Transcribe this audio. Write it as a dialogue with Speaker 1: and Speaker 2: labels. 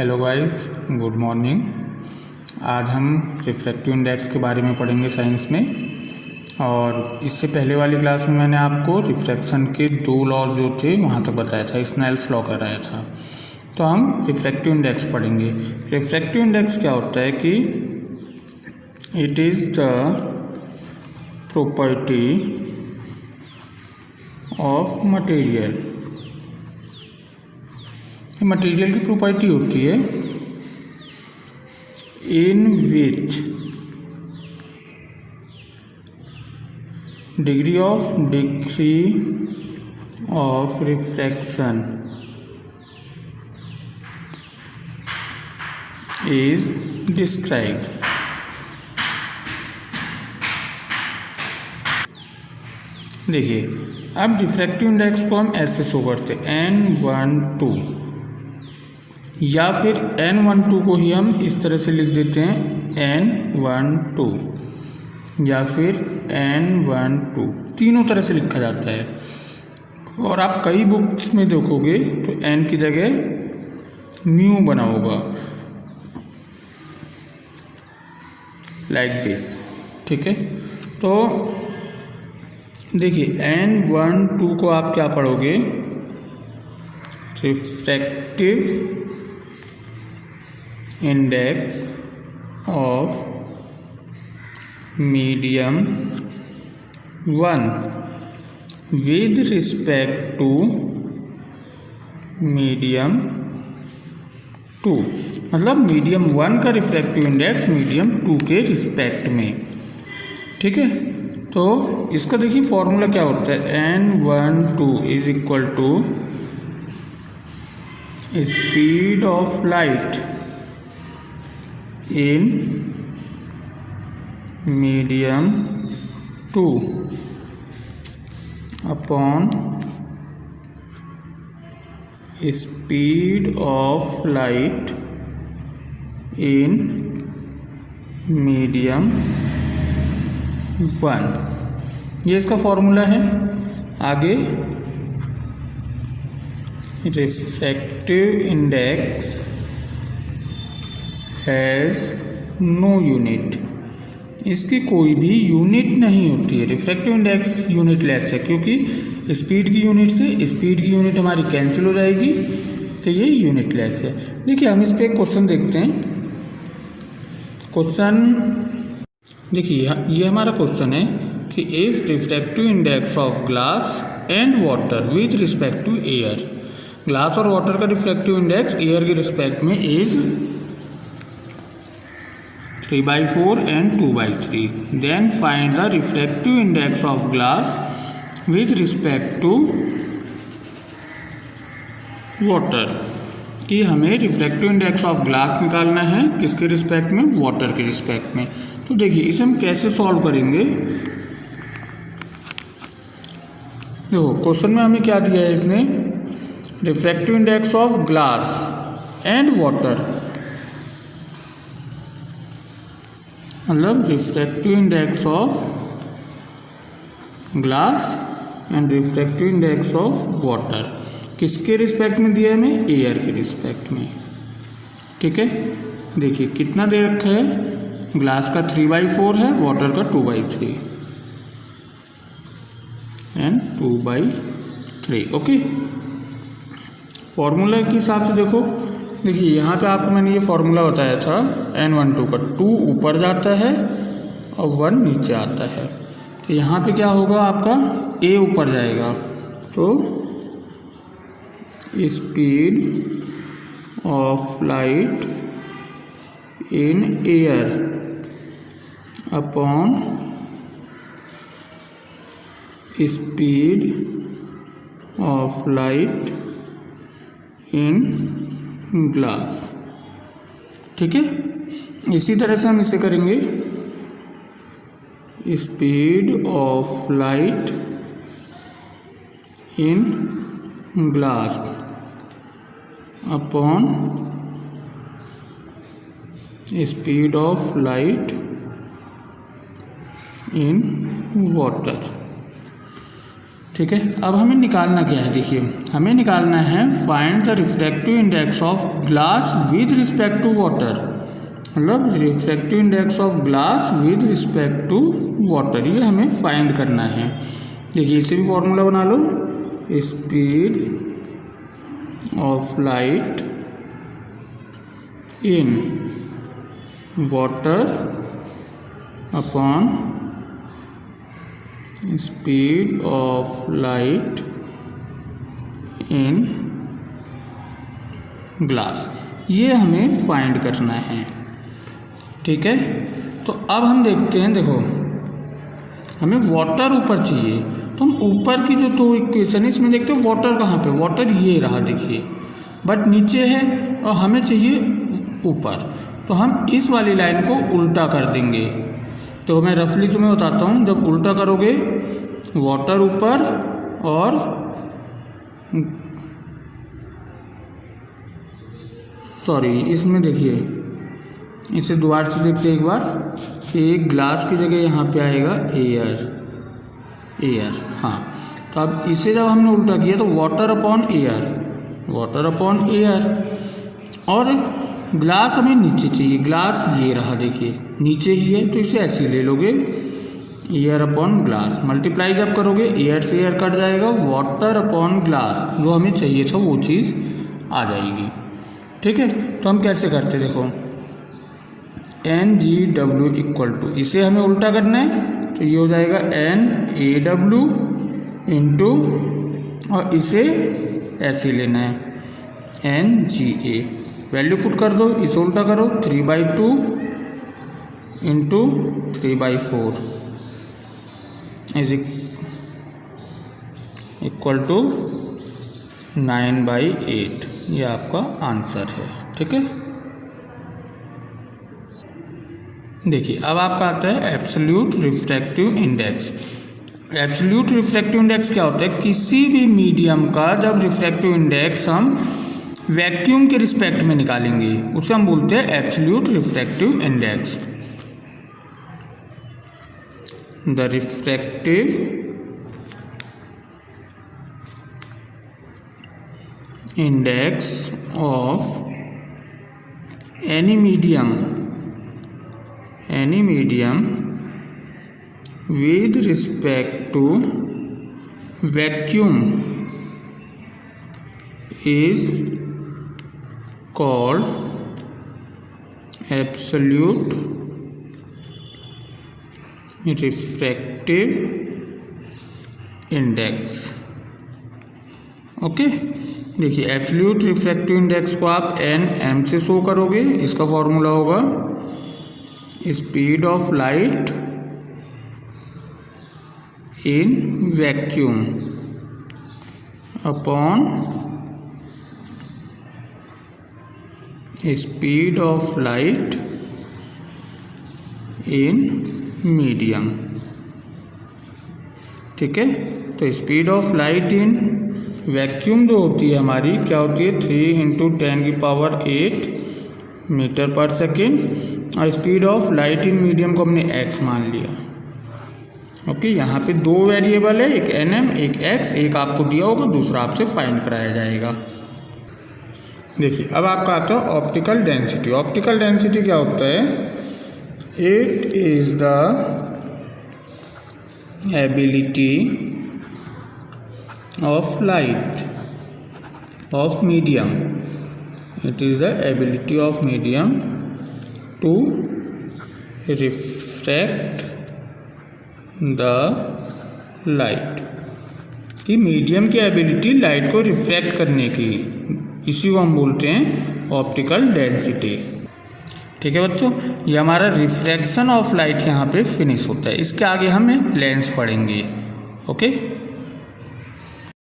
Speaker 1: Hello guys, good morning. आज हम refractive index के बारे में पढ़ेंगे साइंस में। और इससे पहले वाली क्लास में मैंने आपको रिफ्रैक्शन के दो लॉज जो थे वहाँ तक बताया था, स्नेल्स लॉ कराया था। तो हम रिफ्रैक्टिव इंडेक्स पढ़ेंगे। रिफ्रैक्टिव इंडेक्स क्या होता है कि it is the property of material. Material की प्रॉपर्टी होती है in which degree of refraction is described. देखिए, अब रिफ्रैक्टिव इंडेक्स को हम ऐसे शो करते हैं N12, या फिर N12 को ही हम इस तरह से लिख देते हैं N12, या फिर N12, तीनों तरह से लिखा जाता है। और आप कई बुक्स में देखोगे तो N की जगह म्यू बना होगा, लाइक दिस। ठीक है, तो देखिए N12 को आप क्या पढ़ोगे? Refractive index of medium 1 with respect to medium 2। मतलब मीडियम 1 का रिफ्रैक्टिव इंडेक्स मीडियम 2 के रिस्पेक्ट में। ठीक है, तो इसका देखिए फॉर्मूला क्या होता है। N12 is equal to speed of light in medium 2 upon speed of light in medium 1। ये इसका फॉर्मूला है। आगे refractive index has no unit. इसकी कोई भी यूनिट नहीं होती है। रिफ्रैक्टिव इंडेक्स यूनिटलेस है, क्योंकि स्पीड की यूनिट से स्पीड की यूनिट हमारी कैंसिल हो जाएगी, तो ये यूनिटलेस है। देखिए, हम इस पर एक क्वेश्चन देखते हैं। क्वेश्चन देखिए, ये हमारा क्वेश्चन है कि if refractive index of glass and water with respect to air, glass और वाटर का रिफ्रैक्टिव इंडेक्स एयर के रिस्पेक्ट में is 3/4 and 2/3, then find the refractive index of glass with respect to water। कि हमें refractive index of glass निकालना है किसके respect में? वाटर के रिस्पेक्ट में। तो देखिए, इसे हम कैसे सॉल्व करेंगे। देखो, क्वेश्चन में हमें क्या दिया है इसने? Refractive index of glass and water, मतलब refractive index of glass and refractive index of water किसके रिस्पेक्ट में दिया है? हमें एयर के रिस्पेक्ट में। ठीक है, देखिए कितना दे रखा है? ग्लास का 3/4 है, वाटर का 2/3 एंड 2/3। ओके, फॉर्मूला के हिसाब से देखो। देखिए, यहाँ पे आपको मैंने ये फॉर्मूला बताया था N12 का। 2 ऊपर जाता है और 1 नीचे आता है, तो यहाँ पे क्या होगा? आपका A ऊपर जाएगा, तो speed of light in air upon speed of light in glass. ठीक है, इसी तरह से हम इसे करेंगे। Speed of light in glass upon speed of light in water. ठीक है। अब हमें निकालना क्या है, देखिए हमें निकालना है find the refractive index of glass with respect to water, मतलब refractive index of glass with respect to water, ये हमें फाइंड करना है। देखिए इसे भी फॉर्मूला बना लो, speed of light in water upon speed of light in glass, ये हमें फाइंड करना है। ठीक है, तो अब हम देखते हैं, देखो हमें वाटर ऊपर चाहिए, तो हम ऊपर की जो दो इक्वेशन है इसमें देखते हो वाटर कहाँ पे, वाटर ये रहा देखिए, बट नीचे है और हमें चाहिए ऊपर, तो हम इस वाली लाइन को उल्टा कर देंगे। तो मैं रफली तुम्हें बताता हूँ, जब उल्टा करोगे वाटर ऊपर और सॉरी इसमें देखिए, इसे दोबारा से देखते हैं एक बार, एक ग्लास की जगह यहाँ पे आएगा एयर, हाँ। तो अब इसे जब हमने उल्टा किया तो वाटर अपॉन एयर, और ग्लास हमें नीचे चाहिए, ग्लास ये रहा देखिए नीचे ही है, तो इसे ऐसे ही ले लोगे, एयर अपॉन ग्लास, मल्टीप्लाई जब करोगे एयर से एयर कट जाएगा, वाटर अपॉन ग्लास जो हमें चाहिए था वो चीज़ आ जाएगी। ठीक है, तो हम कैसे करते देखो, NGW इक्वल टू, इसे हमें उल्टा करना है तो ये हो जाएगा NAW इंटू, और इसे ऐसे लेना है NGA, वैल्यू पुट कर दो, इसे उल्टा करो, 3/2 इंटू 3/4 इज इक्वल टू 9/8, ये आपका आंसर है। ठीक है, देखिए अब आपका आता है absolute refractive index. Absolute refractive index क्या होता है, किसी भी मीडियम का जब रिफ्रैक्टिव इंडेक्स हम वैक्यूम के रिस्पेक्ट में निकालेंगे उसे हम बोलते हैं absolute refractive index. The refractive index of any medium with respect to vacuum is called absolute refractive index। Okay, देखिए एब्सोल्यूट रिफ्रैक्टिव इंडेक्स को आप NM से शो करोगे, इसका फॉर्मूला होगा speed of light in vacuum upon speed of light in medium. ठीक है, तो speed of light in vacuum जो होती है हमारी क्या होती है, 3 × 10⁸ मीटर पर सेकेंड, और speed of light in medium को हमने x मान लिया। ओके, यहाँ पे दो वेरिएबल है, एक NM एक x, एक आपको दिया होगा दूसरा आपसे फाइंड कराया जाएगा। देखिए अब आपका आता है ऑप्टिकल डेंसिटी। ऑप्टिकल डेंसिटी क्या होता है, it is the ability of light of medium, it is the ability of medium to refract the light, कि मीडियम की एबिलिटी लाइट को रिफ्रैक्ट करने की, इसी को हम बोलते हैं ऑप्टिकल डेंसिटी। ठीक है बच्चों, ये हमारा रिफ्रैक्शन ऑफ लाइट यहाँ पे फिनिश होता है, इसके आगे हमें लेंस पढ़ेंगे। ओके।